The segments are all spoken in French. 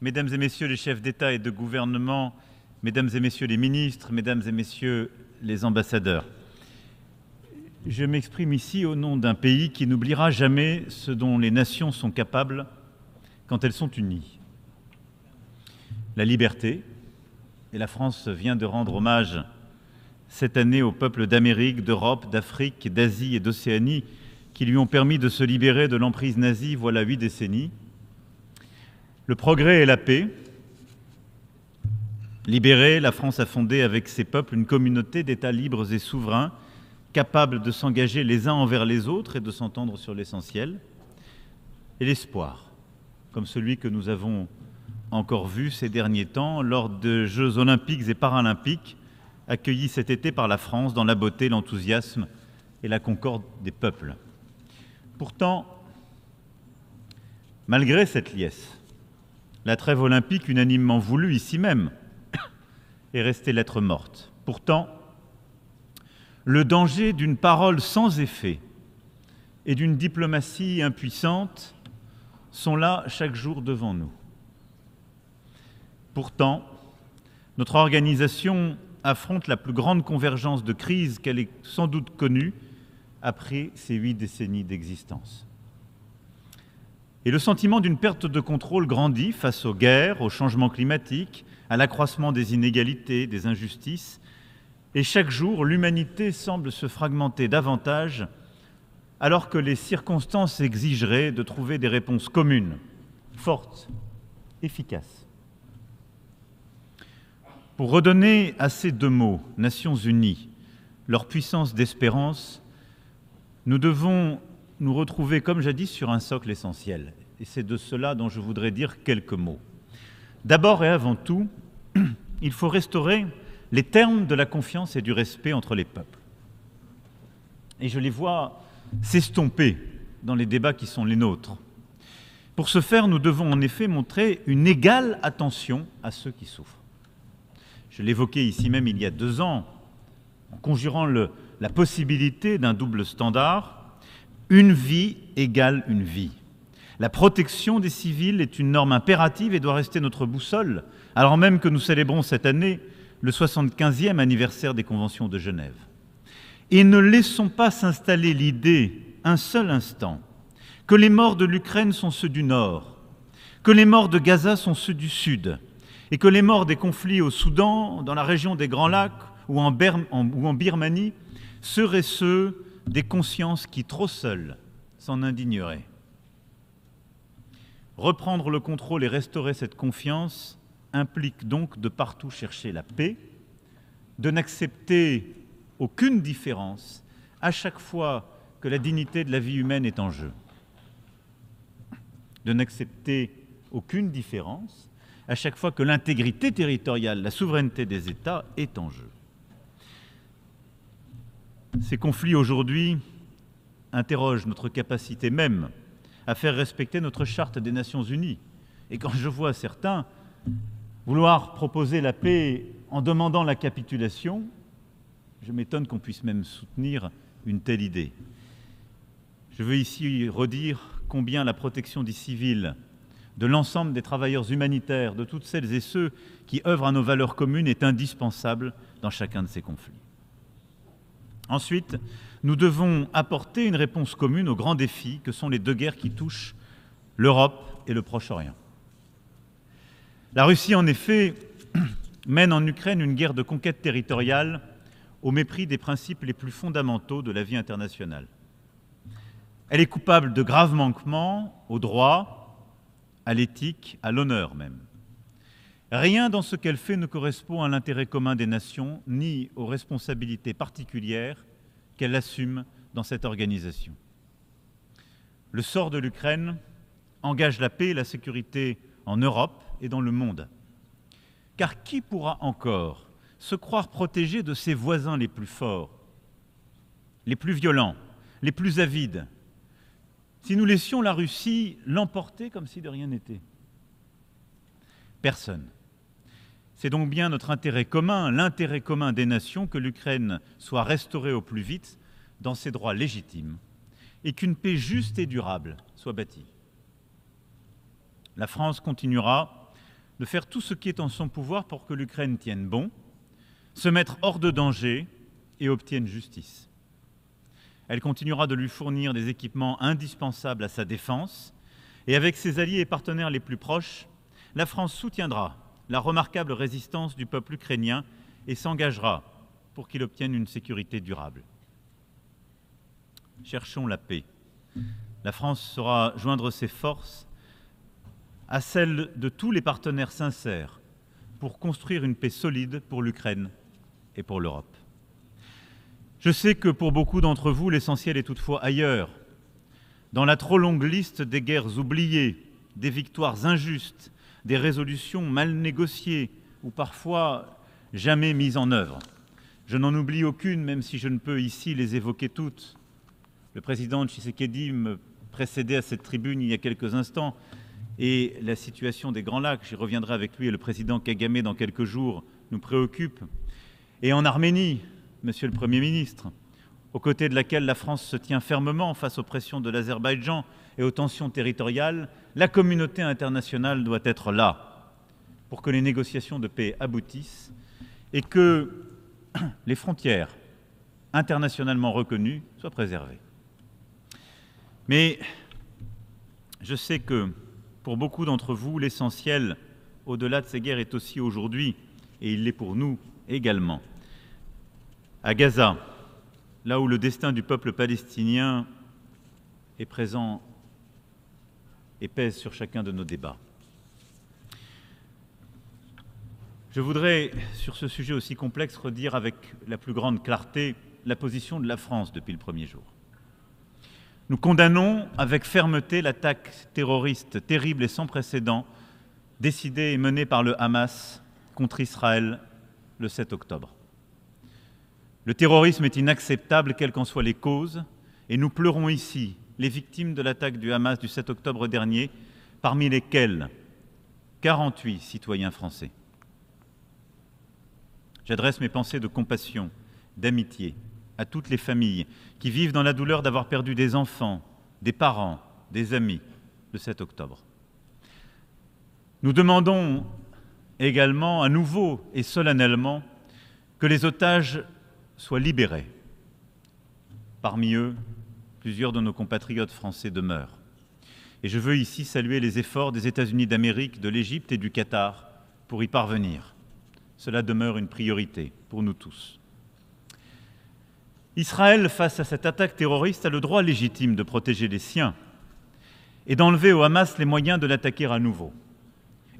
Mesdames et Messieurs les chefs d'État et de gouvernement, Mesdames et Messieurs les ministres, Mesdames et Messieurs les ambassadeurs, je m'exprime ici au nom d'un pays qui n'oubliera jamais ce dont les nations sont capables quand elles sont unies. La liberté, et la France vient de rendre hommage cette année aux peuples d'Amérique, d'Europe, d'Afrique, d'Asie et d'Océanie qui lui ont permis de se libérer de l'emprise nazie voilà 8 décennies. Le progrès et la paix. Libérée, la France a fondé avec ses peuples une communauté d'États libres et souverains, capables de s'engager les uns envers les autres et de s'entendre sur l'essentiel. Et l'espoir, comme celui que nous avons encore vu ces derniers temps lors de Jeux olympiques et paralympiques, accueillis cet été par la France dans la beauté, l'enthousiasme et la concorde des peuples. Pourtant, malgré cette liesse, la trêve olympique unanimement voulue ici même est restée lettre morte. Pourtant, le danger d'une parole sans effet et d'une diplomatie impuissante sont là chaque jour devant nous. Pourtant, notre organisation affronte la plus grande convergence de crise qu'elle ait sans doute connue après ces 8 décennies d'existence. Et le sentiment d'une perte de contrôle grandit face aux guerres, au changement climatique, à l'accroissement des inégalités, des injustices. Et chaque jour, l'humanité semble se fragmenter davantage, alors que les circonstances exigeraient de trouver des réponses communes, fortes, efficaces. Pour redonner à ces 2 mots, Nations Unies, leur puissance d'espérance, nous devons nous retrouver comme jadis sur un socle essentiel. Et c'est de cela dont je voudrais dire quelques mots. D'abord et avant tout, il faut restaurer les termes de la confiance et du respect entre les peuples. Et je les vois s'estomper dans les débats qui sont les nôtres. Pour ce faire, nous devons en effet montrer une égale attention à ceux qui souffrent. Je l'évoquais ici même il y a 2 ans, en conjurant la possibilité d'un double standard. Une vie égale une vie. La protection des civils est une norme impérative et doit rester notre boussole, alors même que nous célébrons cette année le 75e anniversaire des Conventions de Genève. Et ne laissons pas s'installer l'idée, un seul instant, que les morts de l'Ukraine sont ceux du Nord, que les morts de Gaza sont ceux du Sud, et que les morts des conflits au Soudan, dans la région des Grands Lacs ou en Birmanie seraient ceux des consciences qui, trop seules, s'en indigneraient. Reprendre le contrôle et restaurer cette confiance implique donc de partout chercher la paix, de n'accepter aucune différence à chaque fois que la dignité de la vie humaine est en jeu. De n'accepter aucune différence à chaque fois que l'intégrité territoriale, la souveraineté des États est en jeu. Ces conflits aujourd'hui interrogent notre capacité même à faire respecter notre charte des Nations Unies. Et quand je vois certains vouloir proposer la paix en demandant la capitulation, je m'étonne qu'on puisse même soutenir une telle idée. Je veux ici redire combien la protection des civils, de l'ensemble des travailleurs humanitaires, de toutes celles et ceux qui œuvrent à nos valeurs communes est indispensable dans chacun de ces conflits. Ensuite, nous devons apporter une réponse commune aux grands défis que sont les 2 guerres qui touchent l'Europe et le Proche-Orient. La Russie, en effet, mène en Ukraine une guerre de conquête territoriale au mépris des principes les plus fondamentaux de la vie internationale. Elle est coupable de graves manquements au droit, à l'éthique, à l'honneur même. Rien dans ce qu'elle fait ne correspond à l'intérêt commun des nations, ni aux responsabilités particulières qu'elle assume dans cette organisation. Le sort de l'Ukraine engage la paix et la sécurité en Europe et dans le monde. Car qui pourra encore se croire protégé de ses voisins les plus forts, les plus violents, les plus avides, si nous laissions la Russie l'emporter comme si de rien n'était? Personne. C'est donc bien notre intérêt commun, l'intérêt commun des nations, que l'Ukraine soit restaurée au plus vite dans ses droits légitimes et qu'une paix juste et durable soit bâtie. La France continuera de faire tout ce qui est en son pouvoir pour que l'Ukraine tienne bon, se mettre hors de danger et obtienne justice. Elle continuera de lui fournir des équipements indispensables à sa défense et avec ses alliés et partenaires les plus proches, la France soutiendra la remarquable résistance du peuple ukrainien et s'engagera pour qu'il obtienne une sécurité durable. Cherchons la paix. La France saura joindre ses forces à celles de tous les partenaires sincères pour construire une paix solide pour l'Ukraine et pour l'Europe. Je sais que pour beaucoup d'entre vous, l'essentiel est toutefois ailleurs, dans la trop longue liste des guerres oubliées, des victoires injustes, des résolutions mal négociées ou parfois jamais mises en œuvre. Je n'en oublie aucune, même si je ne peux ici les évoquer toutes. Le président Tshisekedi me précédait à cette tribune il y a quelques instants, et la situation des Grands Lacs, j'y reviendrai avec lui, et le président Kagame dans quelques jours, nous préoccupe. Et en Arménie, Monsieur le Premier ministre, aux côtés de laquelle la France se tient fermement face aux pressions de l'Azerbaïdjan et aux tensions territoriales, la communauté internationale doit être là pour que les négociations de paix aboutissent et que les frontières internationalement reconnues soient préservées. Mais je sais que pour beaucoup d'entre vous, l'essentiel, au-delà de ces guerres, est aussi aujourd'hui, et il l'est pour nous également, à Gaza, là où le destin du peuple palestinien est présent et pèse sur chacun de nos débats. Je voudrais, sur ce sujet aussi complexe, redire avec la plus grande clarté la position de la France depuis le premier jour. Nous condamnons avec fermeté l'attaque terroriste terrible et sans précédent décidée et menée par le Hamas contre Israël le 7 octobre. Le terrorisme est inacceptable, quelles qu'en soient les causes, et nous pleurons ici les victimes de l'attaque du Hamas du 7 octobre dernier, parmi lesquelles 48 citoyens français. J'adresse mes pensées de compassion, d'amitié à toutes les familles qui vivent dans la douleur d'avoir perdu des enfants, des parents, des amis le 7 octobre. Nous demandons également à nouveau et solennellement que les otages soient libérés. Parmi eux, plusieurs de nos compatriotes français demeurent. Et je veux ici saluer les efforts des États-Unis d'Amérique, de l'Égypte et du Qatar pour y parvenir. Cela demeure une priorité pour nous tous. Israël, face à cette attaque terroriste, a le droit légitime de protéger les siens et d'enlever au Hamas les moyens de l'attaquer à nouveau.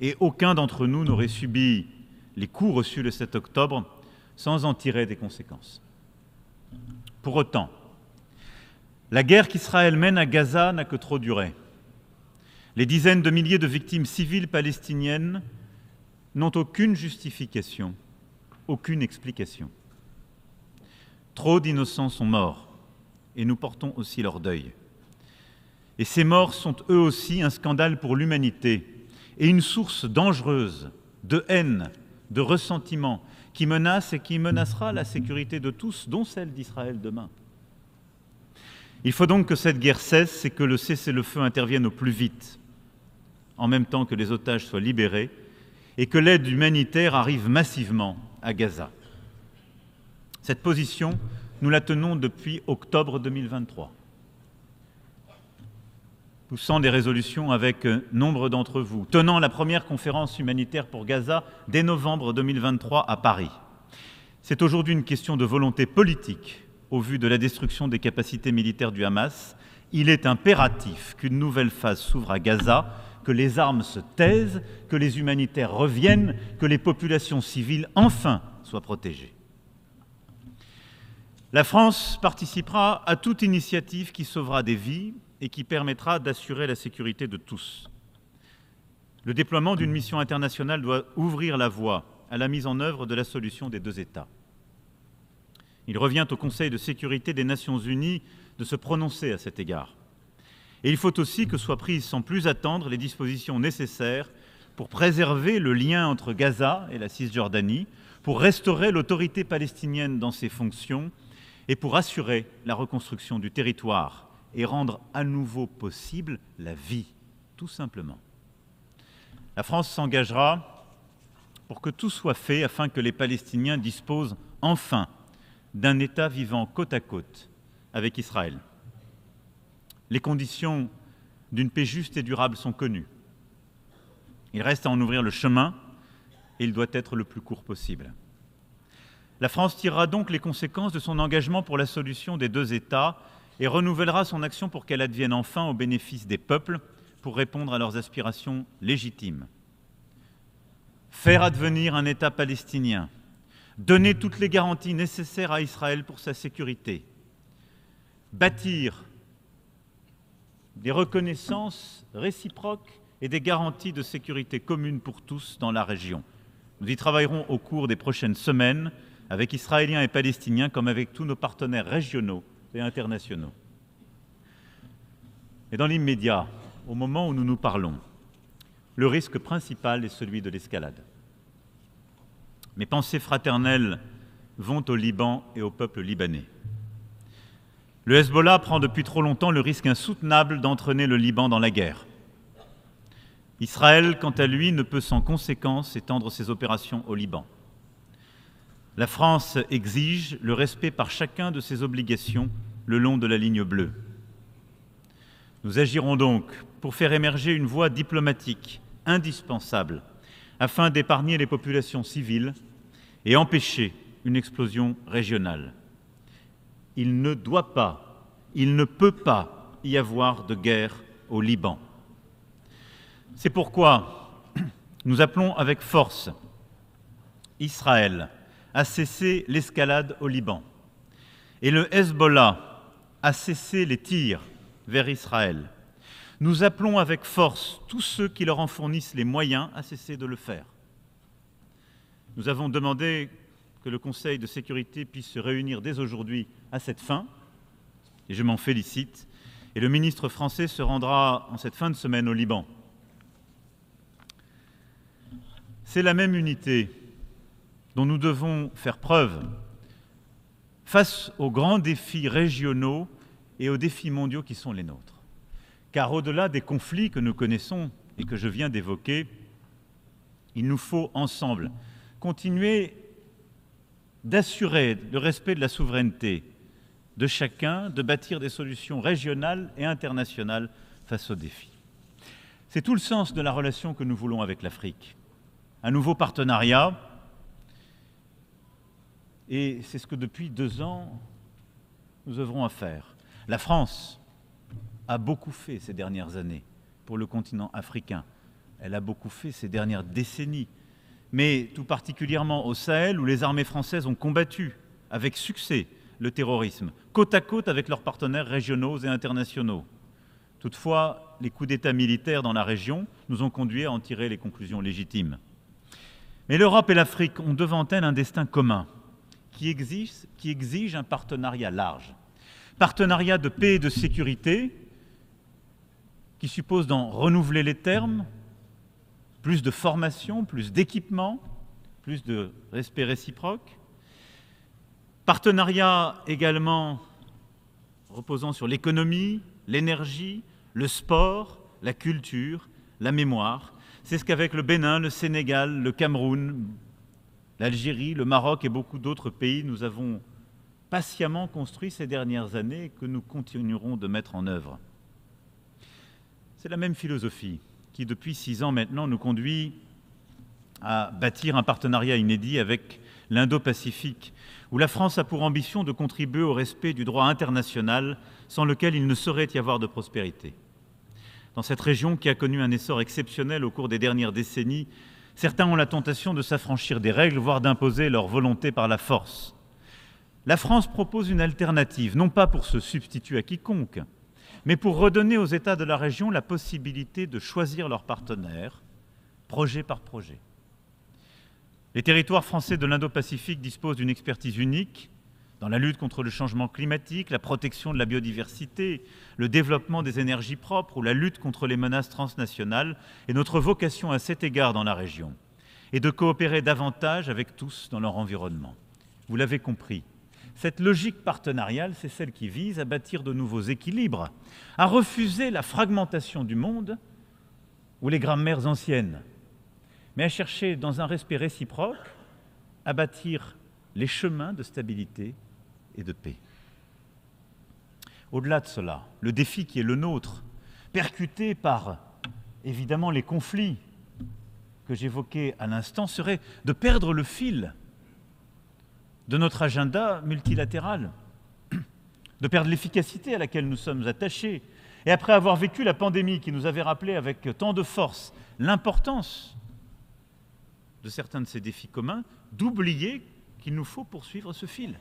Et aucun d'entre nous n'aurait subi les coups reçus le 7 octobre sans en tirer des conséquences. Pour autant, la guerre qu'Israël mène à Gaza n'a que trop duré. Les dizaines de milliers de victimes civiles palestiniennes n'ont aucune justification, aucune explication. Trop d'innocents sont morts, et nous portons aussi leur deuil. Et ces morts sont eux aussi un scandale pour l'humanité et une source dangereuse de haine, de ressentiment, qui menace et qui menacera la sécurité de tous, dont celle d'Israël demain. Il faut donc que cette guerre cesse et que le cessez-le-feu intervienne au plus vite, en même temps que les otages soient libérés et que l'aide humanitaire arrive massivement à Gaza. Cette position, nous la tenons depuis octobre 2023. Poussant des résolutions avec nombre d'entre vous, tenant la première conférence humanitaire pour Gaza dès novembre 2023 à Paris. C'est aujourd'hui une question de volonté politique au vu de la destruction des capacités militaires du Hamas. Il est impératif qu'une nouvelle phase s'ouvre à Gaza, que les armes se taisent, que les humanitaires reviennent, que les populations civiles enfin soient protégées. La France participera à toute initiative qui sauvera des vies et qui permettra d'assurer la sécurité de tous. Le déploiement d'une mission internationale doit ouvrir la voie à la mise en œuvre de la solution des deux États. Il revient au Conseil de sécurité des Nations Unies de se prononcer à cet égard. Et il faut aussi que soient prises sans plus attendre les dispositions nécessaires pour préserver le lien entre Gaza et la Cisjordanie, pour restaurer l'autorité palestinienne dans ses fonctions et pour assurer la reconstruction du territoire et rendre à nouveau possible la vie, tout simplement. La France s'engagera pour que tout soit fait afin que les Palestiniens disposent enfin d'un État vivant côte à côte avec Israël. Les conditions d'une paix juste et durable sont connues. Il reste à en ouvrir le chemin et il doit être le plus court possible. La France tirera donc les conséquences de son engagement pour la solution des deux États et renouvellera son action pour qu'elle advienne enfin au bénéfice des peuples pour répondre à leurs aspirations légitimes. Faire advenir un État palestinien, donner toutes les garanties nécessaires à Israël pour sa sécurité, bâtir des reconnaissances réciproques et des garanties de sécurité communes pour tous dans la région. Nous y travaillerons au cours des prochaines semaines avec Israéliens et Palestiniens comme avec tous nos partenaires régionaux et internationaux. Et dans l'immédiat, au moment où nous nous parlons, le risque principal est celui de l'escalade. Mes pensées fraternelles vont au Liban et au peuple libanais. Le Hezbollah prend depuis trop longtemps le risque insoutenable d'entraîner le Liban dans la guerre. Israël, quant à lui, ne peut sans conséquence étendre ses opérations au Liban. La France exige le respect par chacun de ses obligations le long de la ligne bleue. Nous agirons donc pour faire émerger une voie diplomatique indispensable afin d'épargner les populations civiles et empêcher une explosion régionale. Il ne doit pas, il ne peut pas y avoir de guerre au Liban. C'est pourquoi nous appelons avec force Israël à cesser l'escalade au Liban et le Hezbollah à cesser les tirs vers Israël. Nous appelons avec force tous ceux qui leur en fournissent les moyens à cesser de le faire. Nous avons demandé que le Conseil de sécurité puisse se réunir dès aujourd'hui à cette fin, et je m'en félicite, et le ministre français se rendra en cette fin de semaine au Liban. C'est la même unité dont nous devons faire preuve face aux grands défis régionaux et aux défis mondiaux qui sont les nôtres. Car au-delà des conflits que nous connaissons et que je viens d'évoquer, il nous faut ensemble continuer d'assurer le respect de la souveraineté de chacun, de bâtir des solutions régionales et internationales face aux défis. C'est tout le sens de la relation que nous voulons avec l'Afrique. Un nouveau partenariat, et c'est ce que depuis 2 ans, nous œuvrons à faire. La France a beaucoup fait ces dernières années pour le continent africain. Elle a beaucoup fait ces dernières décennies, mais tout particulièrement au Sahel, où les armées françaises ont combattu avec succès le terrorisme, côte à côte avec leurs partenaires régionaux et internationaux. Toutefois, les coups d'État militaires dans la région nous ont conduits à en tirer les conclusions légitimes. Mais l'Europe et l'Afrique ont devant elles un destin commun qui exige un partenariat large. Partenariat de paix et de sécurité qui suppose d'en renouveler les termes, plus de formation, plus d'équipement, plus de respect réciproque. Partenariat également reposant sur l'économie, l'énergie, le sport, la culture, la mémoire. C'est ce qu'avec le Bénin, le Sénégal, le Cameroun, l'Algérie, le Maroc et beaucoup d'autres pays, nous avons patiemment construit ces dernières années et que nous continuerons de mettre en œuvre. C'est la même philosophie qui, depuis 6 ans maintenant, nous conduit à bâtir un partenariat inédit avec l'Indo-Pacifique, où la France a pour ambition de contribuer au respect du droit international, sans lequel il ne saurait y avoir de prospérité. Dans cette région qui a connu un essor exceptionnel au cours des dernières décennies, certains ont la tentation de s'affranchir des règles, voire d'imposer leur volonté par la force. La France propose une alternative, non pas pour se substituer à quiconque, mais pour redonner aux États de la région la possibilité de choisir leurs partenaires, projet par projet. Les territoires français de l'Indo-Pacifique disposent d'une expertise unique dans la lutte contre le changement climatique, la protection de la biodiversité, le développement des énergies propres ou la lutte contre les menaces transnationales. Et notre vocation à cet égard dans la région est de coopérer davantage avec tous dans leur environnement. Vous l'avez compris, cette logique partenariale, c'est celle qui vise à bâtir de nouveaux équilibres, à refuser la fragmentation du monde ou les grammaires anciennes mais à chercher, dans un respect réciproque, à bâtir les chemins de stabilité et de paix. Au-delà de cela, le défi qui est le nôtre, percuté par, évidemment, les conflits que j'évoquais à l'instant, serait de perdre le fil de notre agenda multilatéral, de perdre l'efficacité à laquelle nous sommes attachés. Et après avoir vécu la pandémie qui nous avait rappelé avec tant de force l'importance de certains de ces défis communs, d'oublier qu'il nous faut poursuivre ce fil.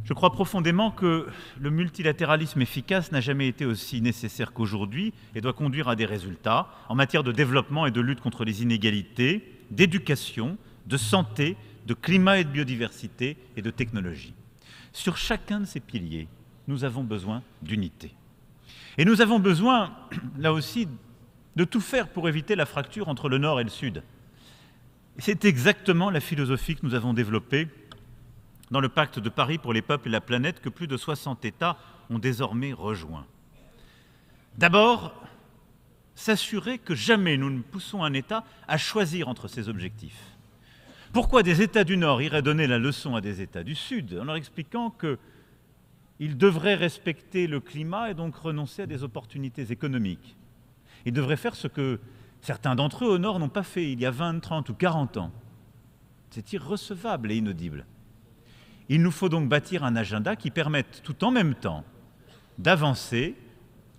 Je crois profondément que le multilatéralisme efficace n'a jamais été aussi nécessaire qu'aujourd'hui et doit conduire à des résultats en matière de développement et de lutte contre les inégalités, d'éducation, de santé, de climat et de biodiversité et de technologie. Sur chacun de ces piliers, nous avons besoin d'unité. Et nous avons besoin, là aussi, de tout faire pour éviter la fracture entre le Nord et le Sud. C'est exactement la philosophie que nous avons développée dans le pacte de Paris pour les peuples et la planète que plus de 60 États ont désormais rejoint. D'abord, s'assurer que jamais nous ne poussons un État à choisir entre ses objectifs. Pourquoi des États du Nord iraient donner la leçon à des États du Sud en leur expliquant qu'ils devraient respecter le climat et donc renoncer à des opportunités économiques? Ils devraient faire ce que certains d'entre eux au Nord n'ont pas fait il y a 20, 30 ou 40 ans. C'est irrecevable et inaudible. Il nous faut donc bâtir un agenda qui permette tout en même temps d'avancer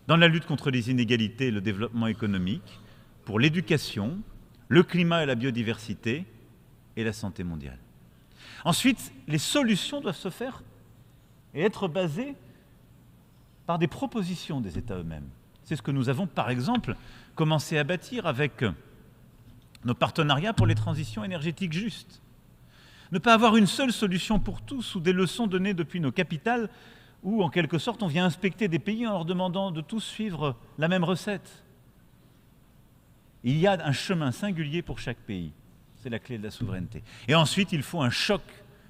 dans la lutte contre les inégalités et le développement économique, pour l'éducation, le climat et la biodiversité et la santé mondiale. Ensuite, les solutions doivent se faire et être basées par des propositions des États eux-mêmes. C'est ce que nous avons, par exemple, commencé à bâtir avec nos partenariats pour les transitions énergétiques justes. Ne pas avoir une seule solution pour tous ou des leçons données depuis nos capitales où, en quelque sorte, on vient inspecter des pays en leur demandant de tous suivre la même recette. Il y a un chemin singulier pour chaque pays. C'est la clé de la souveraineté. Et ensuite, il faut un choc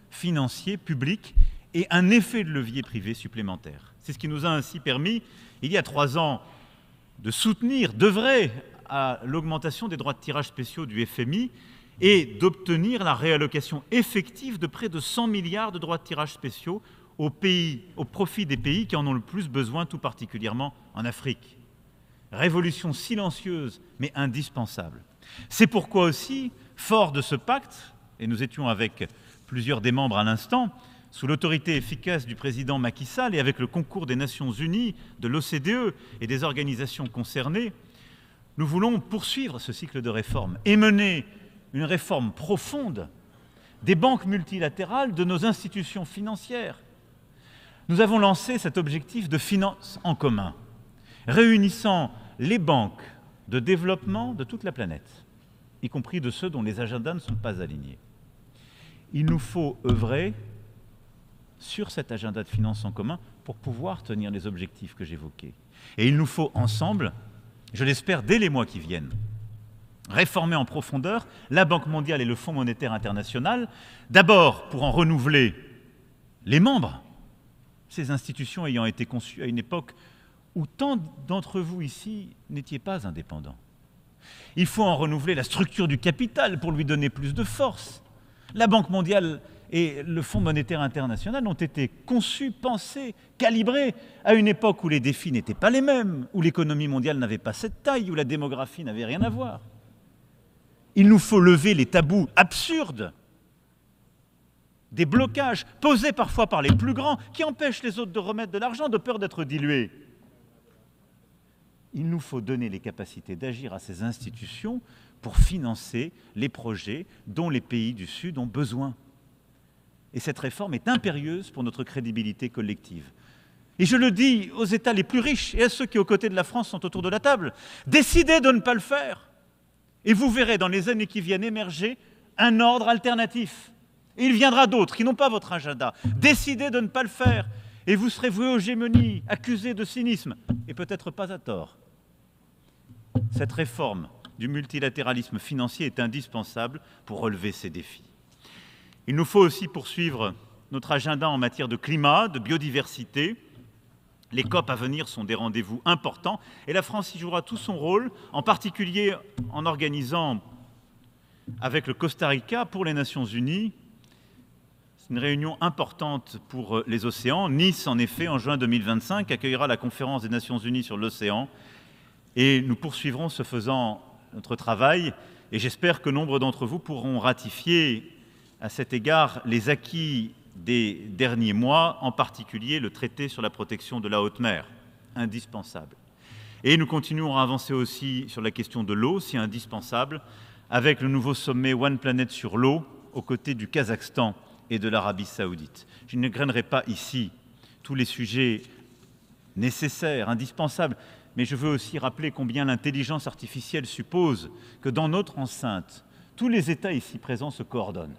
financier, public et un effet de levier privé supplémentaire. C'est ce qui nous a ainsi permis, il y a 3 ans, de soutenir, d'œuvrer à l'augmentation des droits de tirage spéciaux du FMI et d'obtenir la réallocation effective de près de 100 milliards de droits de tirage spéciaux au profit des pays qui en ont le plus besoin, tout particulièrement en Afrique. Révolution silencieuse, mais indispensable. C'est pourquoi aussi, fort de ce pacte, et nous étions avec plusieurs des membres à l'instant, sous l'autorité efficace du président Macky Sall et avec le concours des Nations Unies, de l'OCDE et des organisations concernées, nous voulons poursuivre ce cycle de réformes et mener une réforme profonde des banques multilatérales, de nos institutions financières. Nous avons lancé cet objectif de finance en commun, réunissant les banques de développement de toute la planète, y compris de ceux dont les agendas ne sont pas alignés. Il nous faut œuvrer sur cet agenda de finance en commun pour pouvoir tenir les objectifs que j'évoquais. Et il nous faut ensemble, je l'espère dès les mois qui viennent, réformer en profondeur la Banque mondiale et le Fonds monétaire international, d'abord pour en renouveler les membres, ces institutions ayant été conçues à une époque où tant d'entre vous ici n'étiez pas indépendants. Il faut en renouveler la structure du capital pour lui donner plus de force. La Banque mondiale et le Fonds monétaire international ont été conçus, pensés, calibrés à une époque où les défis n'étaient pas les mêmes, où l'économie mondiale n'avait pas cette taille, où la démographie n'avait rien à voir. Il nous faut lever les tabous absurdes, des blocages posés parfois par les plus grands qui empêchent les autres de remettre de l'argent de peur d'être dilués. Il nous faut donner les capacités d'agir à ces institutions pour financer les projets dont les pays du Sud ont besoin. Et cette réforme est impérieuse pour notre crédibilité collective. Et je le dis aux États les plus riches et à ceux qui, aux côtés de la France, sont autour de la table, décidez de ne pas le faire. Et vous verrez dans les années qui viennent émerger un ordre alternatif. Et il viendra d'autres qui n'ont pas votre agenda. Décidez de ne pas le faire. Et vous serez voués aux gémonies, accusés de cynisme, et peut-être pas à tort. Cette réforme du multilatéralisme financier est indispensable pour relever ces défis. Il nous faut aussi poursuivre notre agenda en matière de climat, de biodiversité. Les COP à venir sont des rendez-vous importants et la France y jouera tout son rôle, en particulier en organisant avec le Costa Rica pour les Nations Unies. C'est une réunion importante pour les océans. Nice, en effet, en juin 2025, accueillera la conférence des Nations Unies sur l'océan. Et nous poursuivrons, ce faisant, notre travail. Et j'espère que nombre d'entre vous pourront ratifier à cet égard les acquis des derniers mois, en particulier le traité sur la protection de la haute mer, indispensable. Et nous continuons à avancer aussi sur la question de l'eau, si indispensable, avec le nouveau sommet One Planet sur l'eau, aux côtés du Kazakhstan et de l'Arabie Saoudite. Je ne grainerai pas ici tous les sujets nécessaires, indispensables, mais je veux aussi rappeler combien l'intelligence artificielle suppose que dans notre enceinte, tous les États ici présents se coordonnent.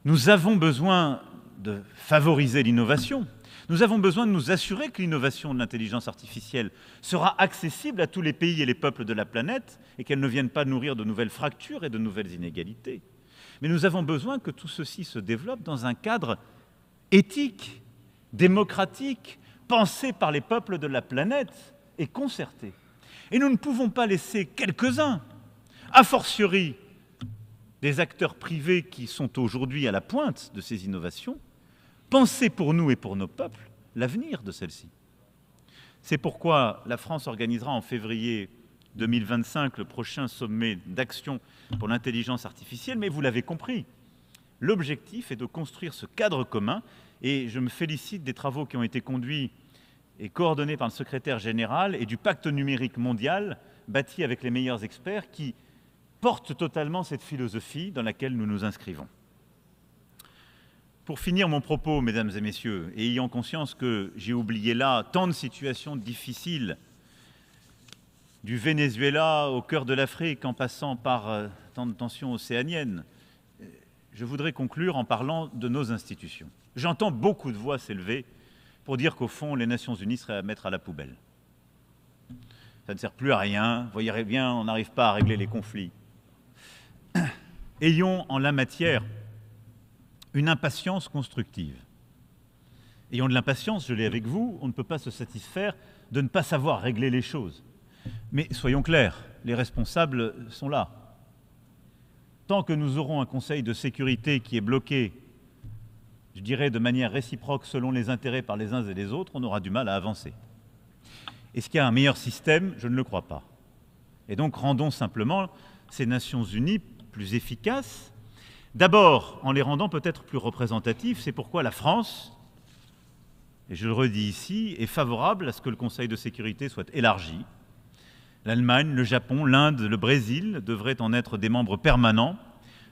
Nous avons besoin de favoriser l'innovation. Nous avons besoin de nous assurer que l'innovation de l'intelligence artificielle sera accessible à tous les pays et les peuples de la planète et qu'elle ne vienne pas nourrir de nouvelles fractures et de nouvelles inégalités. Mais nous avons besoin que tout ceci se développe dans un cadre éthique, démocratique, pensé par les peuples de la planète et concerté. Et nous ne pouvons pas laisser quelques-uns, a fortiori des acteurs privés qui sont aujourd'hui à la pointe de ces innovations, penser pour nous et pour nos peuples l'avenir de celles-ci. C'est pourquoi la France organisera en février 2025 le prochain sommet d'action pour l'intelligence artificielle, mais vous l'avez compris, l'objectif est de construire ce cadre commun et je me félicite des travaux qui ont été conduits et coordonnés par le secrétaire général et du pacte numérique mondial bâti avec les meilleurs experts qui portent totalement cette philosophie dans laquelle nous nous inscrivons. Pour finir mon propos, mesdames et messieurs, et ayant conscience que j'ai oublié là tant de situations difficiles, du Venezuela au cœur de l'Afrique, en passant par tant de tensions océaniennes, je voudrais conclure en parlant de nos institutions. J'entends beaucoup de voix s'élever pour dire qu'au fond, les Nations Unies seraient à mettre à la poubelle. Ça ne sert plus à rien, vous voyez bien, on n'arrive pas à régler les conflits. Ayons en la matière une impatience constructive. Ayons de l'impatience, je l'ai avec vous, on ne peut pas se satisfaire de ne pas savoir régler les choses. Mais soyons clairs, les responsables sont là. Tant que nous aurons un Conseil de sécurité qui est bloqué, je dirais de manière réciproque selon les intérêts par les uns et les autres, on aura du mal à avancer. Est-ce qu'il y a un meilleur système? Je ne le crois pas. Et donc rendons simplement ces Nations Unies plus efficaces, d'abord en les rendant peut-être plus représentatifs. C'est pourquoi la France, et je le redis ici, est favorable à ce que le Conseil de sécurité soit élargi. L'Allemagne, le Japon, l'Inde, le Brésil devraient en être des membres permanents,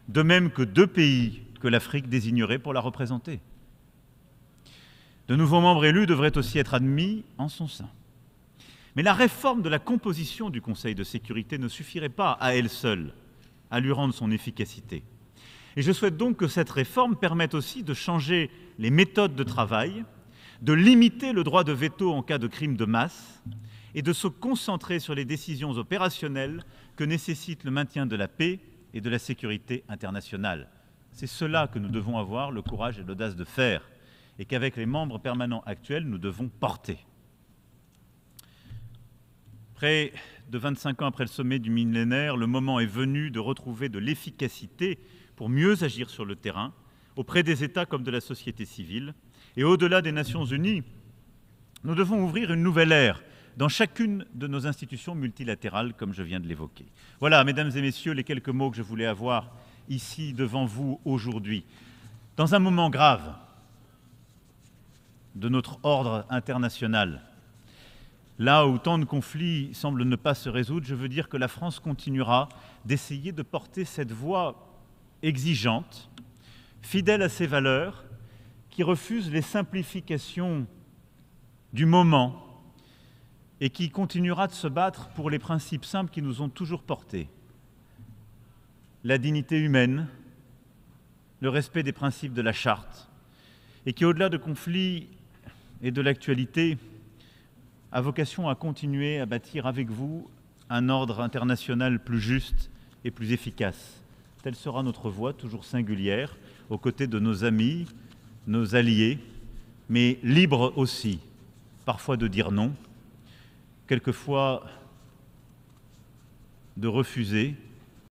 de même que 2 pays que l'Afrique désignerait pour la représenter. De nouveaux membres élus devraient aussi être admis en son sein. Mais la réforme de la composition du Conseil de sécurité ne suffirait pas à elle seule à lui rendre son efficacité. Et je souhaite donc que cette réforme permette aussi de changer les méthodes de travail, de limiter le droit de veto en cas de crime de masse et de se concentrer sur les décisions opérationnelles que nécessite le maintien de la paix et de la sécurité internationale. C'est cela que nous devons avoir le courage et l'audace de faire et qu'avec les membres permanents actuels, nous devons porter. Près de 25 ans après le sommet du millénaire, le moment est venu de retrouver de l'efficacité pour mieux agir sur le terrain, auprès des États comme de la société civile. Et au-delà des Nations Unies, nous devons ouvrir une nouvelle ère dans chacune de nos institutions multilatérales, comme je viens de l'évoquer. Voilà, mesdames et messieurs, les quelques mots que je voulais avoir ici devant vous aujourd'hui. Dans un moment grave de notre ordre international, là où tant de conflits semblent ne pas se résoudre, je veux dire que la France continuera d'essayer de porter cette voix exigeante, fidèle à ses valeurs, qui refuse les simplifications du moment et qui continuera de se battre pour les principes simples qui nous ont toujours portés. La dignité humaine, le respect des principes de la Charte, et qui, au-delà de conflits et de l'actualité, a vocation à continuer à bâtir avec vous un ordre international plus juste et plus efficace. Telle sera notre voie, toujours singulière, aux côtés de nos amis, nos alliés, mais libre aussi, parfois de dire non, quelquefois de refuser,